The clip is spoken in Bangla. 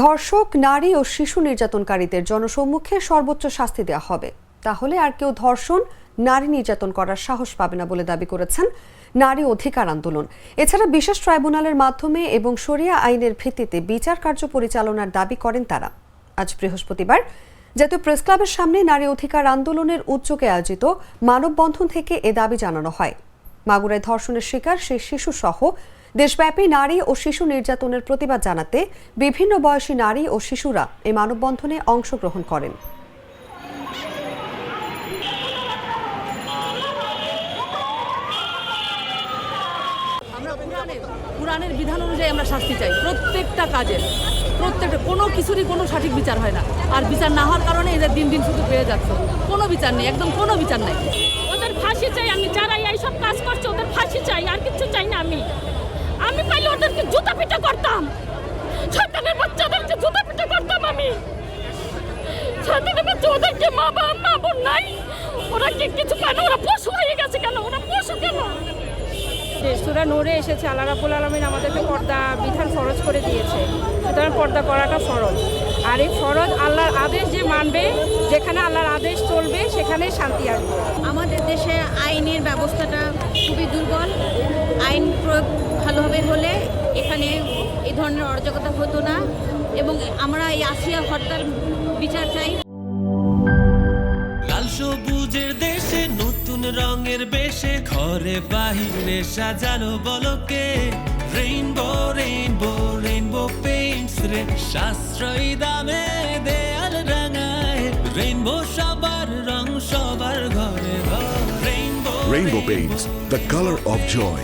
ধর্ষক, নারী ও শিশু নির্যাতনকারীদের জনসম্মুখে সর্বোচ্চ শাস্তি দেওয়া হবে। তাহলে আর কেউ ধর্ষণ, নারী নির্যাতন করার সাহস পাবে না বলে দাবি করেছেন নারী অধিকার আন্দোলন। এছাড়া বিশেষ ট্রাইব্যুনালের মাধ্যমে এবং শরিয়া আইনের ভিত্তিতে বিচার কার্য পরিচালনার দাবি করেন তারা। আজ বৃহস্পতিবার জাতীয় প্রেস ক্লাবের সামনে নারী অধিকার আন্দোলনের উদ্যোগে আয়োজিত মানববন্ধন থেকে এ দাবি জানানো হয়। মাগুরায় ধর্ষণের শিকার সেই শিশু সহ দেশব্যাপী নারী ও শিশু নির্যাতনের প্রতিবাদ জানাতে বিভিন্ন বয়সী নারী ও শিশুরা এই মানববন্ধনে অংশগ্রহণ করেন। কুরআনের বিধান অনুযায়ী আমরা শাস্তি চাই, প্রত্যেকটা কাজের, প্রত্যেকটা কোনো কিছুরই কোনো সঠিক বিচার হয় না। আর বিচার না হওয়ার কারণে এদের দিন দিন শুধু পেয়ে যাচ্ছে, কোনো বিচার নেই, একদম কোনো বিচার নেই। ওদের ফাঁসি চাই, আমি যারা এইসব কাজ করছে ওদের ফাঁসি চাই, আর কিছু চাই না। আমি পাইলে ওদেরকে জুতা পিটা করতাম, শয়তানের বাচ্চাদেরকে জুতা পিটা করতাম। আমি শয়তানের বাচ্চা, ওদেরকে মা বোন নাই, ওরা কি কিছু কেন? ওরা পশু হয়ে গেছে কেন? ওরা পশু কেন? সূরা নূরে এসেছে আল্লাহ রাব্বুল আলামিন আমাদেরকে পর্দা বিধান ফরজ করে দিয়েছে, সুতরাং পর্দা করাটা ফরজ। আর এই ফরজ আল্লাহর আদেশ যে মানবে, যেখানে আল্লাহর আদেশ চলবে সেখানেই শান্তি আসবে। আমাদের দেশে আইনের ব্যবস্থাটা খুবই দুর্বল। আইন প্রয়োগ ভালোভাবে হলে এখানে এই ধরনের অরাজকতা হতো না, এবং আমরা এই আসিয়া হত্যার বিচার চাই। লাল সবুজের দেশে নতুন রঙের বেশে ঘরে বাহিরে সাজানো বলকে রেইনবো রেইনবো রেইনবো পেইন্টস রে সাশ্রয়ী দামে দেয়াল রাঙায় রেইনবো সবার রং সবার ঘরে ঘর rainbow Rainbow Paints, the color of joy.